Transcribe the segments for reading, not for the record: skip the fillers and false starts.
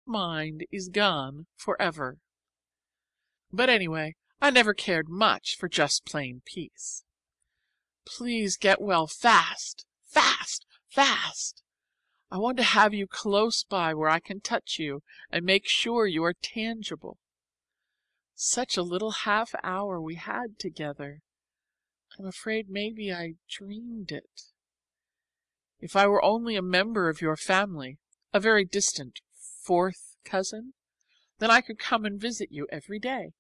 mind is gone forever. But anyway, I never cared much for just plain peace. Please get well fast, fast, fast. I want to have you close by where I can touch you and make sure you are tangible. Such a little half hour we had together. I'm afraid maybe I dreamed it. If I were only a member of your family, a very distant fourth cousin, then I could come and visit you every day,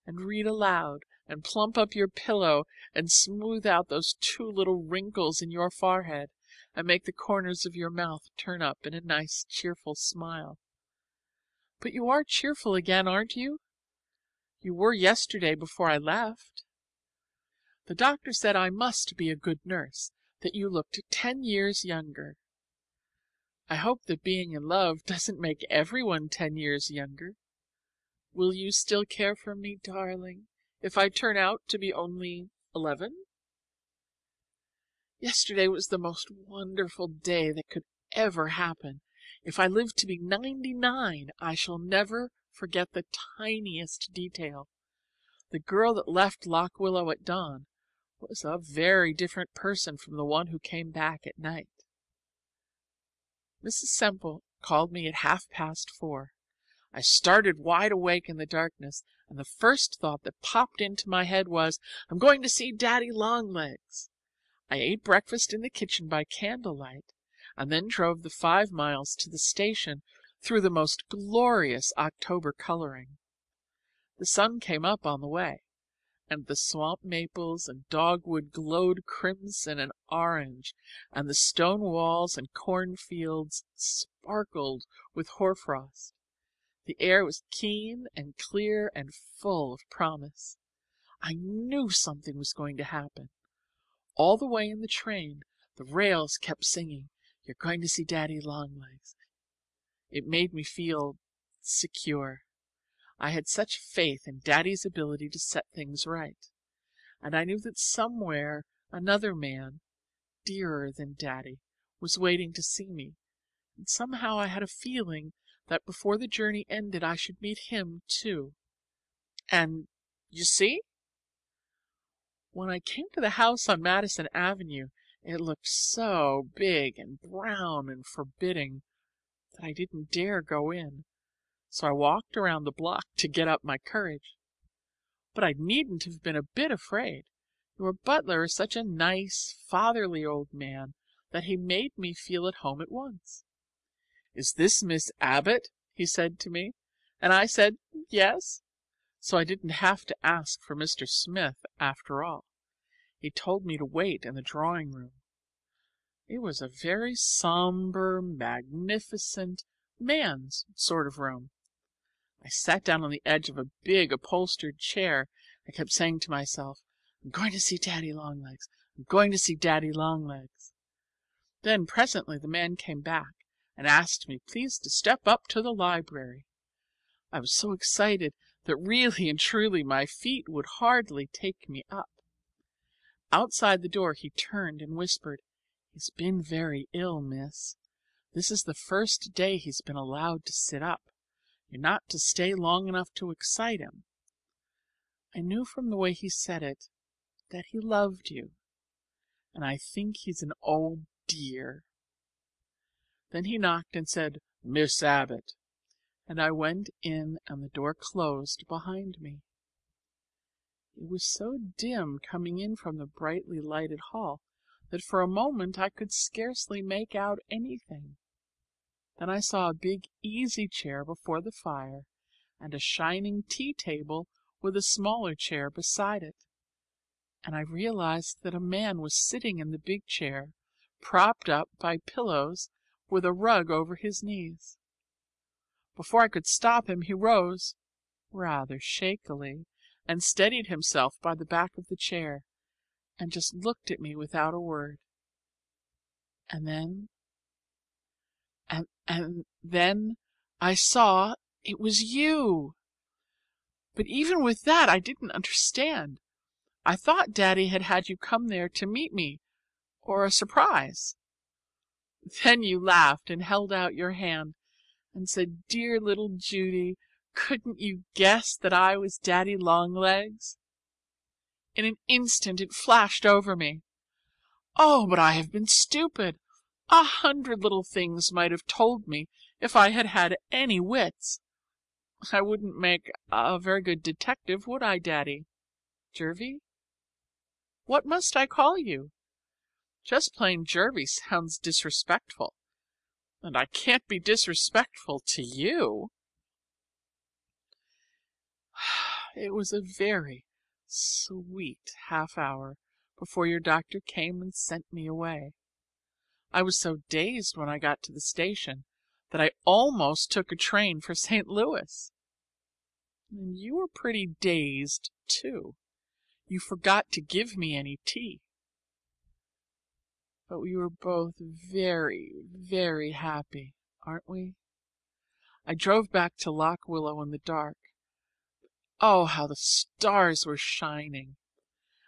and read aloud, and plump up your pillow, and smooth out those 2 little wrinkles in your forehead, and make the corners of your mouth turn up in a nice cheerful smile. But you are cheerful again, aren't you? You were yesterday before I left. The doctor said I must be a good nurse, that you looked 10 years younger. I hope that being in love doesn't make everyone 10 years younger. Will you still care for me, darling, if I turn out to be only 11? Yesterday was the most wonderful day that could ever happen. If I live to be 99, I shall never forget the tiniest detail. The girl that left Lock Willow at dawn was a very different person from the one who came back at night. Mrs. Semple called me at 4:30. I started wide awake in the darkness, and the first thought that popped into my head was, I'm going to see Daddy Longlegs. I ate breakfast in the kitchen by candlelight, and then drove the 5 miles to the station through the most glorious October coloring. The sun came up on the way, and the swamp maples and dogwood glowed crimson and orange, and the stone walls and cornfields sparkled with hoarfrost. The air was keen and clear and full of promise. I knew something was going to happen. All the way in the train, the rails kept singing, You're going to see Daddy Longlegs. It made me feel secure. I had such faith in Daddy's ability to set things right. And I knew that somewhere another man, dearer than Daddy, was waiting to see me. And somehow I had a feeling that before the journey ended I should meet him too. And you see? When I came to the house on Madison Avenue, it looked so big and brown and forbidding that I didn't dare go in, so I walked around the block to get up my courage. But I needn't have been a bit afraid. Your butler is such a nice, fatherly old man that he made me feel at home at once. Is this Miss Abbott? He said to me, and I said yes. So I didn't have to ask for Mr. Smith after all. He told me to wait in the drawing room. It was a very somber, magnificent, man's sort of room. I sat down on the edge of a big upholstered chair. I kept saying to myself, I'm going to see Daddy Longlegs. I'm going to see Daddy Longlegs. Then presently the man came back and asked me please to step up to the library. I was so excited that really and truly my feet would hardly take me up. Outside the door he turned and whispered, He's been very ill, miss. This is the first day he's been allowed to sit up. You're not to stay long enough to excite him. I knew from the way he said it that he loved you, and I think he's an old dear. Then he knocked and said, Miss Abbott, and I went in and the door closed behind me. It was so dim coming in from the brightly lighted hall that for a moment I could scarcely make out anything. Then I saw a big easy chair before the fire and a shining tea table with a smaller chair beside it, and I realized that a man was sitting in the big chair, propped up by pillows with a rug over his knees. Before I could stop him, he rose, rather shakily, and steadied himself by the back of the chair, and just looked at me without a word. And then I saw it was you. But even with that I didn't understand. I thought Daddy had had you come there to meet me, or a surprise. Then you laughed and held out your hand, and said, "Dear little Judy, couldn't you guess that I was Daddy Longlegs?" In an instant it flashed over me. Oh, but I have been stupid! 100 little things might have told me if I had had any wits. I wouldn't make a very good detective, would I, Daddy? Jervie? What must I call you? Just plain Jervie sounds disrespectful, and I can't be disrespectful to you. It was a very sweet half hour before your doctor came and sent me away. I was so dazed when I got to the station that I almost took a train for St. Louis. And you were pretty dazed, too. You forgot to give me any tea. But we were both very, very happy, aren't we? I drove back to Lock Willow in the dark. Oh, how the stars were shining!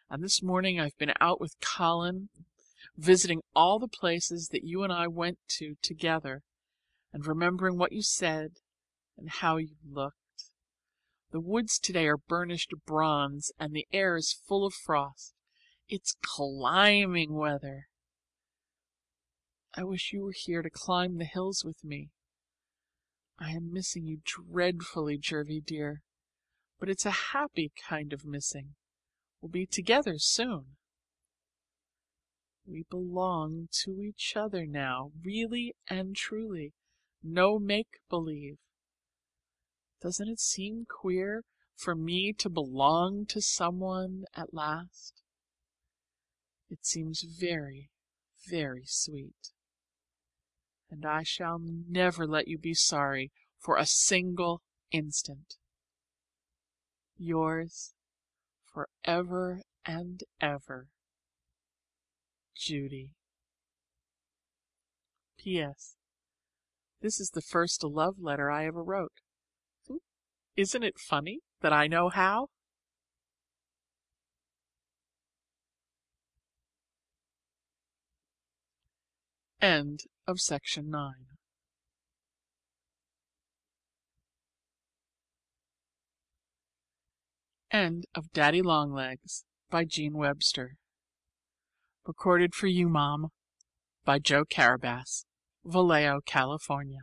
And this morning I've been out with Colin, visiting all the places that you and I went to together, and remembering what you said and how you looked. The woods today are burnished bronze, and the air is full of frost. It's climbing weather. I wish you were here to climb the hills with me. I am missing you dreadfully, Jervie dear, but it's a happy kind of missing. We'll be together soon. We belong to each other now, really and truly. No make-believe. Doesn't it seem queer for me to belong to someone at last? It seems very, very sweet. And I shall never let you be sorry for a single instant. Yours forever and ever, Judy. P.S. This is the first love letter I ever wrote. Isn't it funny that I know how? End of section 9. End of Daddy Longlegs by Jean Webster. Recorded for you, Mom, by Joe Carabas, Vallejo, California.